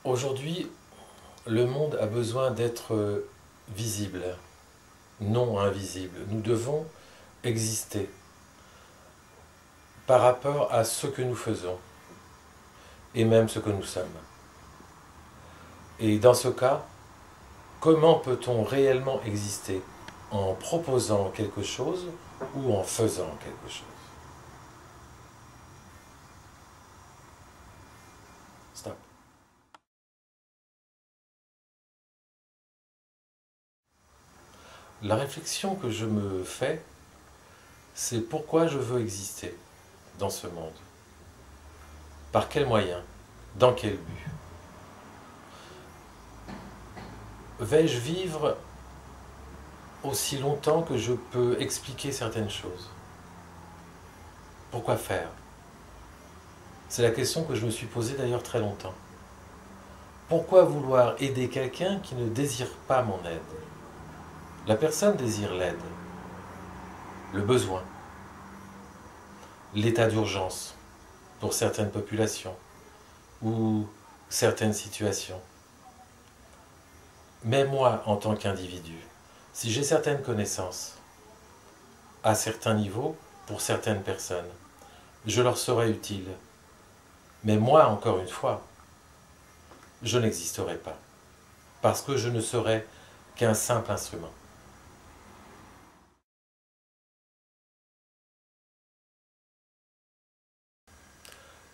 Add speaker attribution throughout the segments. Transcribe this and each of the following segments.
Speaker 1: Aujourd'hui, le monde a besoin d'être visible, non invisible. Nous devons exister par rapport à ce que nous faisons et même ce que nous sommes. Et dans ce cas, comment peut-on réellement exister en proposant quelque chose ou en faisant quelque chose? Stop. La réflexion que je me fais, c'est pourquoi je veux exister dans ce monde. Par quels moyens? Dans quel but? Vais-je vivre aussi longtemps que je peux expliquer certaines choses? Pourquoi faire? C'est la question que je me suis posée d'ailleurs très longtemps. Pourquoi vouloir aider quelqu'un qui ne désire pas mon aide? La personne désire l'aide, le besoin, l'état d'urgence pour certaines populations ou certaines situations. Mais moi, en tant qu'individu, si j'ai certaines connaissances à certains niveaux pour certaines personnes, je leur serai utile. Mais moi, encore une fois, je n'existerai pas, parce que je ne serai qu'un simple instrument.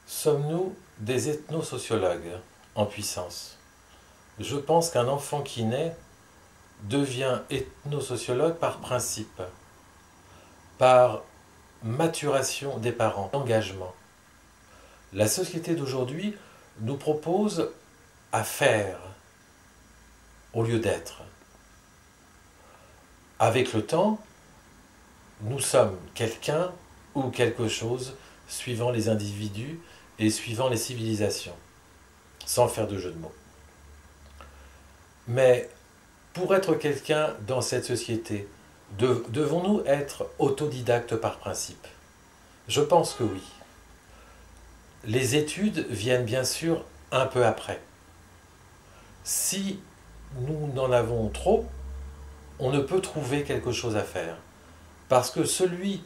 Speaker 1: Sommes-nous des ethnosociologues en puissance? Je pense qu'un enfant qui naît devient ethnosociologue par principe, par maturation des parents, engagement. La société d'aujourd'hui nous propose à faire au lieu d'être. Avec le temps, nous sommes quelqu'un ou quelque chose suivant les individus et suivant les civilisations, sans faire de jeu de mots. Mais pour être quelqu'un dans cette société, devons-nous être autodidactes par principe? Je pense que oui. Les études viennent bien sûr un peu après. Si nous n'en avons trop, on ne peut trouver quelque chose à faire. Parce que celui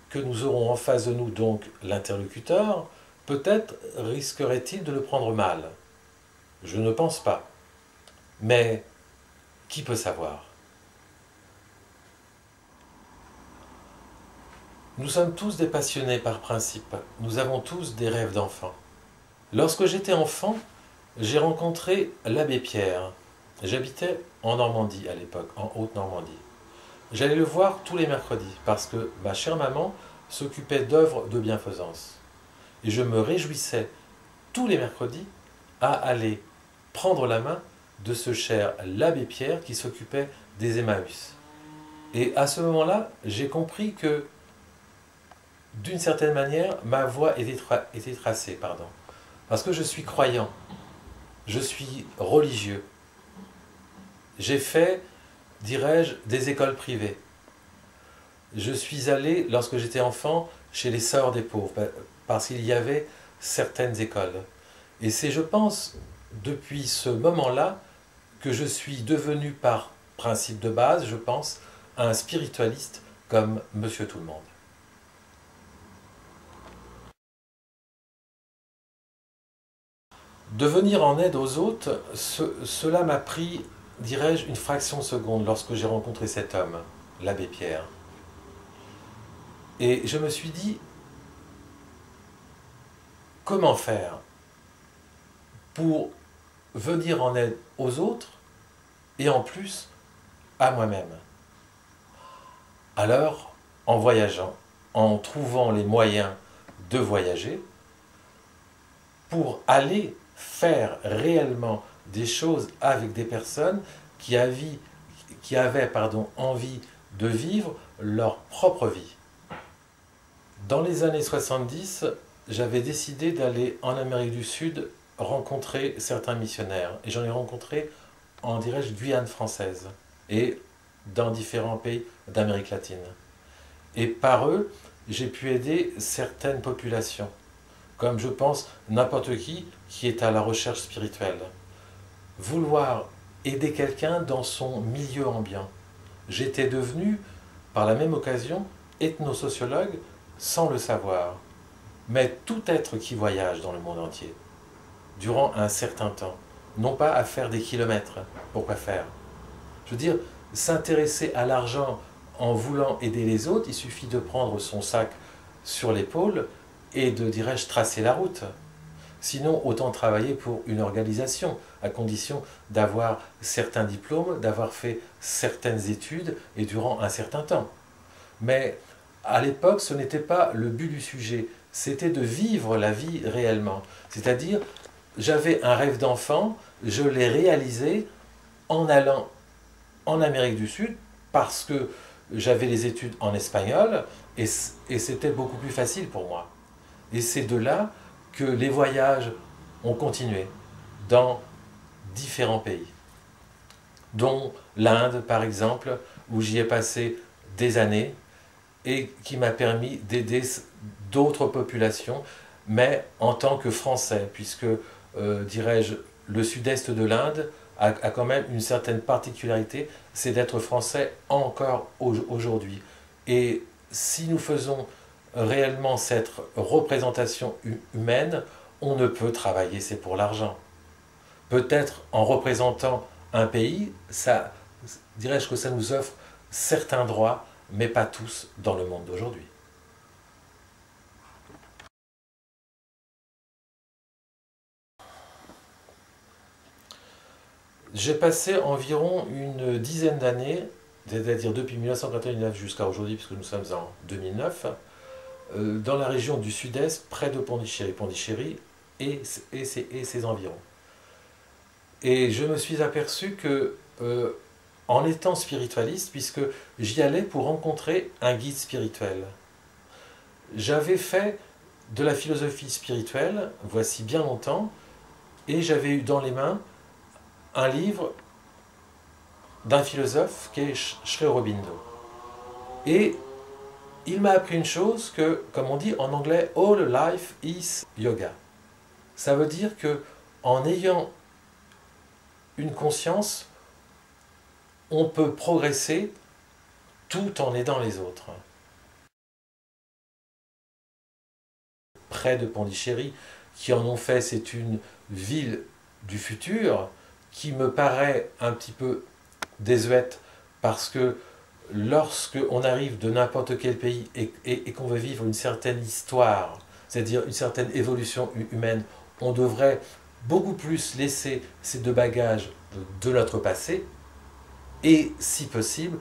Speaker 1: que nous aurons en face de nous, donc l'interlocuteur, peut-être risquerait-il de le prendre mal. Je ne pense pas. Mais qui peut savoir? Nous sommes tous des passionnés par principe. Nous avons tous des rêves d'enfant. Lorsque j'étais enfant, j'ai rencontré l'abbé Pierre. J'habitais en Normandie à l'époque, en Haute-Normandie. J'allais le voir tous les mercredis parce que ma chère maman s'occupait d'œuvres de bienfaisance. Et je me réjouissais tous les mercredis à aller prendre la main de ce cher l'abbé Pierre qui s'occupait des Emmaüs. Et à ce moment-là, j'ai compris que, d'une certaine manière, ma voie était tracée. Parce que je suis croyant, je suis religieux. J'ai fait, dirais-je, des écoles privées. Je suis allé, lorsque j'étais enfant, chez les sœurs des pauvres, parce qu'il y avait certaines écoles. Et c'est, je pense, depuis ce moment-là, que je suis devenu par principe de base, je pense, un spiritualiste comme Monsieur Tout-le-Monde. De venir en aide aux autres, cela m'a pris, dirais-je, une fraction de seconde lorsque j'ai rencontré cet homme, l'abbé Pierre. Et je me suis dit, comment faire pour venir en aide aux autres et en plus à moi-même? Alors, en voyageant, en trouvant les moyens de voyager, pour aller faire réellement des choses avec des personnes qui avaient envie de vivre leur propre vie. Dans les années 70, j'avais décidé d'aller en Amérique du Sud rencontrer certains missionnaires. Et j'en ai rencontré en, dirais-je, Guyane française et dans différents pays d'Amérique latine. Et par eux, j'ai pu aider certaines populations, comme je pense n'importe qui est à la recherche spirituelle. vouloir aider quelqu'un dans son milieu ambiant. J'étais devenu, par la même occasion, ethnosociologue sans le savoir. Mais tout être qui voyage dans le monde entier, durant un certain temps, non pas à faire des kilomètres, pourquoi faire? Je veux dire, s'intéresser à l'argent en voulant aider les autres, il suffit de prendre son sac sur l'épaule et de, dirais-je, tracer la route. Sinon, autant travailler pour une organisation, à condition d'avoir certains diplômes, d'avoir fait certaines études et durant un certain temps. Mais à l'époque, ce n'était pas le but du sujet, c'était de vivre la vie réellement. C'est-à-dire, j'avais un rêve d'enfant, je l'ai réalisé en allant en Amérique du Sud parce que j'avais les études en espagnol et c'était beaucoup plus facile pour moi. Et c'est de là que les voyages ont continué dans différents pays, dont l'Inde par exemple, où j'y ai passé des années et qui m'a permis d'aider d'autres populations, mais en tant que Français, puisque, dirais-je, le sud-est de l'Inde a quand même une certaine particularité, c'est d'être français encore aujourd'hui. Et si nous faisons réellement cette représentation humaine, on ne peut travailler, c'est pour l'argent. Peut-être en représentant un pays, ça, dirais-je que ça nous offre certains droits, mais pas tous dans le monde d'aujourd'hui. J'ai passé environ une dizaine d'années, c'est-à-dire depuis 1989 jusqu'à aujourd'hui, puisque nous sommes en 2009, dans la région du sud-est, près de Pondichéry et ses environs. Et je me suis aperçu que, en étant spiritualiste, puisque j'y allais pour rencontrer un guide spirituel, j'avais fait de la philosophie spirituelle, voici bien longtemps, et j'avais eu dans les mains un livre d'un philosophe qui est Sri Aurobindo. Et il m'a appris une chose que, comme on dit en anglais, all life is yoga. Ça veut dire que en ayant une conscience, on peut progresser tout en aidant les autres. Près de Pondichéry, qui en ont fait, c'est une ville du futur, qui me paraît un petit peu désuète, parce que lorsque on arrive de n'importe quel pays et qu'on veut vivre une certaine histoire, c'est-à-dire une certaine évolution humaine, on devrait beaucoup plus laisser ces deux bagages de notre passé et, si possible,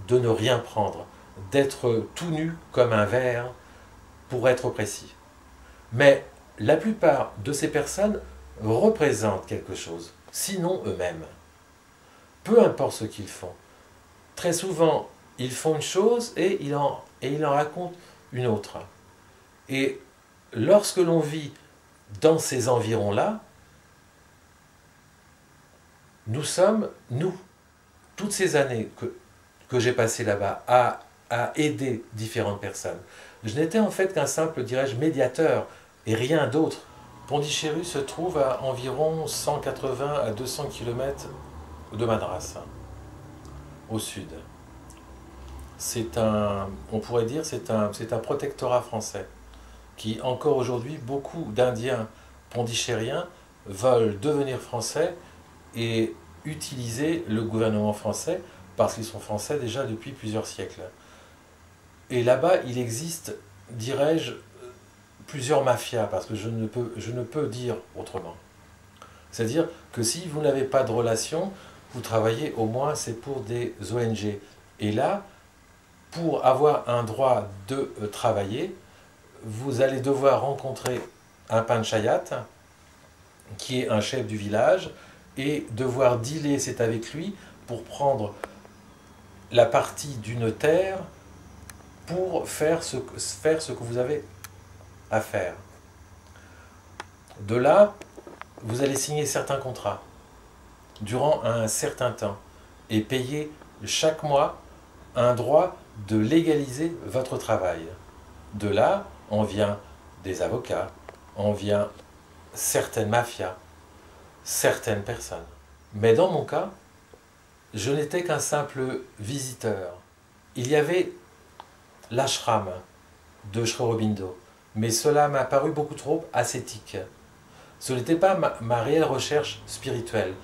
Speaker 1: de ne rien prendre, d'être tout nu comme un verre, pour être précis. Mais la plupart de ces personnes représentent quelque chose, sinon eux-mêmes. Peu importe ce qu'ils font. Très souvent, ils font une chose et ils en racontent une autre. Et lorsque l'on vit dans ces environs-là, nous sommes, nous, toutes ces années que j'ai passées là-bas, à aider différentes personnes. Je n'étais en fait qu'un simple, dirais-je, médiateur et rien d'autre. Pondichéry se trouve à environ 180 à 200 km de Madras, au sud. C'est un, on pourrait dire, c'est un protectorat français qui, encore aujourd'hui, beaucoup d'Indiens pondichéриens veulent devenir français et utiliser le gouvernement français parce qu'ils sont français déjà depuis plusieurs siècles. Et là-bas, il existe, dirais-je, plusieurs mafias, parce que je ne peux dire autrement. C'est-à-dire que si vous n'avez pas de relation, vous travaillez au moins, c'est pour des ONG. Et là, pour avoir un droit de travailler, vous allez devoir rencontrer un panchayat, qui est un chef du village, et devoir dealer, c'est avec lui, pour prendre la partie d'une terre pour faire ce que vous avez à faire. De là, vous allez signer certains contrats durant un certain temps et payer chaque mois un droit de légaliser votre travail. De là, on vient des avocats, on vient certaines mafias. certaines personnes. Mais dans mon cas, je n'étais qu'un simple visiteur. Il y avait l'ashram de Sri Aurobindo, mais cela m'a paru beaucoup trop ascétique. Ce n'était pas ma réelle recherche spirituelle.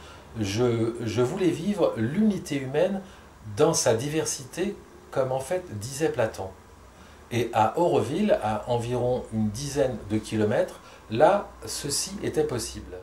Speaker 1: Je voulais vivre l'unité humaine dans sa diversité, comme en fait disait Platon. Et à Auroville, à environ une dizaine de kilomètres, là, ceci était possible.